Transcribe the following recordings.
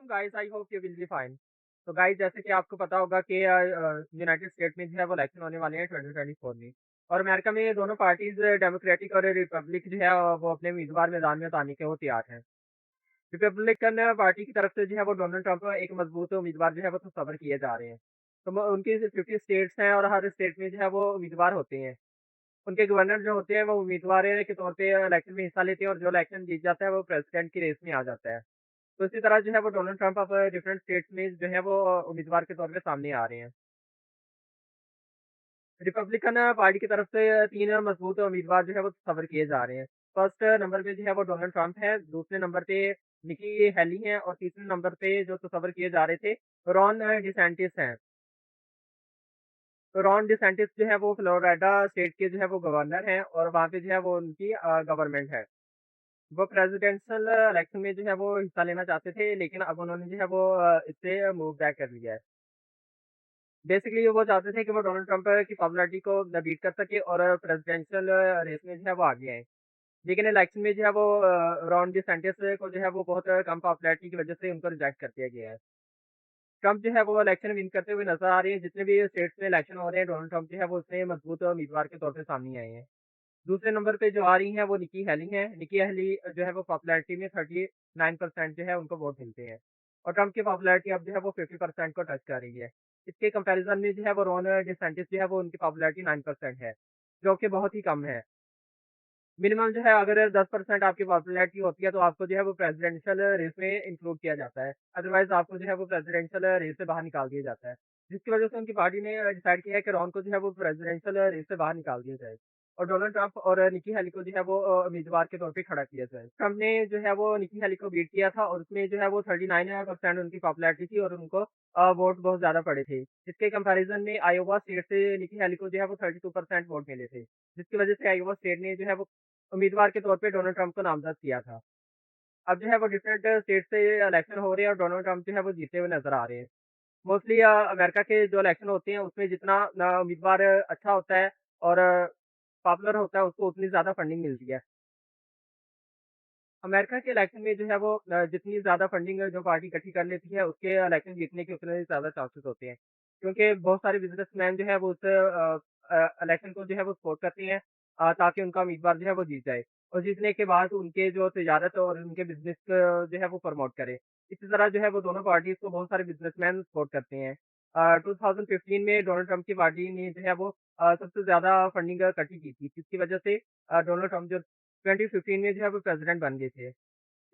Guys I hope you will be fine. तो guys जैसे कि आपको पता होगा कि यूनाइटेड स्टेट में जो है वो इलेक्शन होने वाले हैं 2024 में और अमेरिका में दोनों पार्टीज डेमोक्रेटिक और रिपब्लिक जो है वो अपने उम्मीदवार मैदान में उतारने के वो तैयार हैं। रिपब्लिकन पार्टी की तरफ से जो है वो डोनाल्ड ट्रंप एक मजबूत उम्मीदवार जो है वो तस्वर किए जा रहे हैं। तो उनकी 50 स्टेट्स हैं और हर स्टेट में जो है वो उम्मीदवार होते हैं। उनके गवर्नर जो होते हैं वो उम्मीदवार के तौर पे इलेक्शन में हिस्सा लेते हैं और जो इलेक्शन जीत जाता है वो प्रेसिडेंट की रेस में आ जाता है। तो इसी तरह जो है वो डोनाल्ड ट्रंप अब डिफरेंट स्टेट्स में जो है वो उम्मीदवार के तौर पे सामने आ रहे हैं। रिपब्लिकन पार्टी की तरफ से 3 मजबूत उम्मीदवार जो है वो तस्वर किए जा रहे हैं। फर्स्ट नंबर पे जो है वो डोनाल्ड ट्रंप है, दूसरे नंबर पे निकी हेली हैं और तीसरे नंबर पे जो तस्वर किए जा रहे थे रॉन डिसैंटिस हैं। तो रॉन डिसैंटिस जो है वो फ्लोरिडा स्टेट के जो है वो गवर्नर हैं और वहाँ पे जो है वो उनकी गवर्नमेंट है। वो प्रेसिडेंशियल इलेक्शन में जो है वो हिस्सा लेना चाहते थे लेकिन अब उन्होंने जो है वो इससे मूव बैक कर लिया है। बेसिकली वो चाहते थे कि वो डोनाल्ड ट्रंप की पॉपुलैरिटी को बीट कर सके और प्रेसिडेंशियल रेस में जो है वो आगे आए। लेकिन इलेक्शन में जो है वो रॉन डिसैंटिस को जो है वो बहुत कम पॉपुलैरिटी की वजह से उनको रिजेक्ट कर दिया गया है। ट्रंप जो है वो इलेक्शन विन करते हुए नज़र आ रहे हैं। जितने भी स्टेट्स में इलेक्शन हो रहे हैं डोनाल्ड ट्रंप जो है वो उसमें मजबूत उम्मीदवार के तौर पे सामने आए हैं। दूसरे नंबर पे जो आ रही हैं वो निकी हेली हैं। निकी हेली जो है वो पॉपुलैरिटी में 39% जो है उनको वोट मिलते हैं और ट्रंप की पॉपुलैरिटी अब जो है वो 50% को टच कर रही है। इसके कंपैरिज़न में जो है वो रॉन डिसैंटिस जो है वो उनकी पॉपुलैरिटी 9% है, जो कि बहुत ही कम है। मिनिमम जो है अगर 10% आपकी पॉपुलैरिटी होती है तो आपको जो है वो प्रेसिडेंशियल रेस में इंक्लूड किया जाता है। अदरवाइज़ आपको जो है वो प्रेसिडेंशियल रेस से बाहर निकाल दिया जाता है। जिसकी वजह से उनकी पार्टी ने डिसाइड किया है कि रॉन को जो है वो प्रेसिडेंशियल रेस से बाहर निकाल दिया जाए और डोनाल्ड ट्रंप और निकी हेली को जो है वो उम्मीदवार के तौर पे खड़ा किया जाए। ट्रंप ने जो है वो निकी हेली को बीट किया था और उसमें जो है वो 39% उनकी पॉपुलैरिटी थी और उनको वोट बहुत ज़्यादा पड़े थे। इसके कंपैरिज़न में आयोवा स्टेट से निकी हेली को जो है वो 32% वोट मिले थे। जिसकी वजह से आयोवा स्टेट ने जो है वो उम्मीदवार के तौर पे डोनाल्ड ट्रंप को नामज़द किया था। अब जो है वो डिफरेंट स्टेट से इलेक्शन हो रहे हैं और डोनाल्ड ट्रंप जो है वो जीते हुए नज़र आ रहे हैं। मोस्टली अमेरिका के जो इलेक्शन होते हैं उसमें जितना उम्मीदवार अच्छा होता है और पॉपुलर होता है उसको उतनी ज़्यादा फंडिंग मिलती है। अमेरिका के इलेक्शन में जो है वो जितनी ज़्यादा फंडिंग जो पार्टी इकट्ठी कर लेती है उसके इलेक्शन जीतने के उतने ही ज़्यादा चांसेस होते हैं। क्योंकि बहुत सारे बिज़नेसमैन जो है वो उस इलेक्शन को जो है वो सपोर्ट करते हैं ताकि उनका उम्मीदवार जो है वो जीत जाए और जीतने के बाद उनके जो तिजारत और उनके बिज़नेस जो है वो प्रमोट करे। इसी तरह जो है वो दोनों पार्टीज़ को बहुत सारे बिज़नेसमैन सपोर्ट करते हैं। 2015 में डोनाल्ड ट्रंप की पार्टी ने जो है वो सबसे ज़्यादा फंडिंग इकट्ठी की थी जिसकी वजह से डोनाल्ड ट्रंप जो 2015 में जो है वो प्रेज़िडेंट बन गए थे।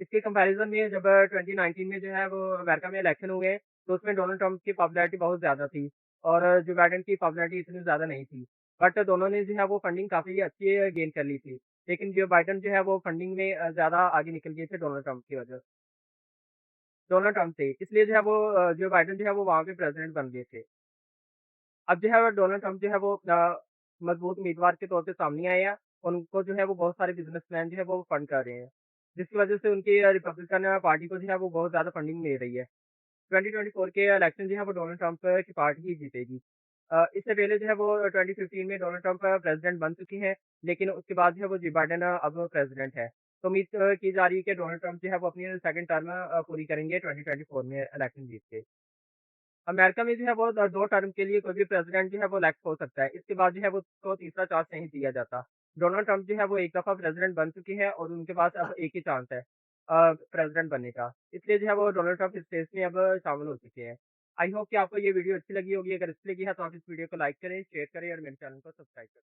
इसके कंपैरिज़न में जब 2019 में जो है वो अमेरिका में इलेक्शन हुए, तो उसमें डोनाल्ड ट्रंप की पॉपुलैरिटी बहुत ज़्यादा थी और जो बाइडेन की पॉपुलैरिटी इतनी ज़्यादा नहीं थी। बट दोनों ने जो है वो फंडिंग काफ़ी अच्छी गेन कर ली थी। लेकिन जो बाइडेन जो है वो फंडिंग में ज़्यादा आगे निकल गए थे डोनाल्ड ट्रंप से। इसलिए जो है वो जो बाइडेन जो है वो वहाँ पे प्रेज़िडेंट बन गए थे। अब जो है वो डोनाल्ड ट्रंप जो है वो मजबूत उम्मीदवार के तौर पे सामने आए हैं। उनको जो है वो बहुत सारे बिज़नेसमैन जो है वो फंड कर रहे हैं। जिसकी वजह से उनकी रिपब्लिकन पार्टी को जो है वो बहुत ज़्यादा फंडिंग मिल रही है। 2024 के इलेक्शन जो है वो डोनाल्ड ट्रंप की पार्टी ही जीतेगी। इससे पहले जो है वो 2015 में डोनाल्ड ट्रंप प्रेज़िडेंट बन चुके हैं, लेकिन उसके बाद जो है वो जो बाइडेन अब प्रेज़िडेंट है। तो उम्मीद की जा रही है कि डोनाल्ड ट्रंप जो है वो अपनी सेकंड टर्म पूरी करेंगे 2024 में इलेक्शन जीत के। अमेरिका में जो है वो 2 टर्म के लिए कोई भी प्रेज़िडेंट जो है वो इलेक्ट हो सकता है। इसके बाद जो है वो उसको तीसरा चांस नहीं दिया जाता। डोनाल्ड ट्रंप जो है वो एक दफ़ा प्रेज़िडेंट बन चुके हैं और उनके पास अब एक ही चांस है प्रेज़िडेंट बनने का। इसलिए जो है वो डोनाल्ड ट्रंप इस रेस में अब शामिल हो चुके हैं। आई होप कि आपको ये वीडियो अच्छी लगी होगी। अगर अच्छी लगी है तो आप इस वीडियो को लाइक करें, शेयर करें और मेरे चैनल को सब्सक्राइब करें।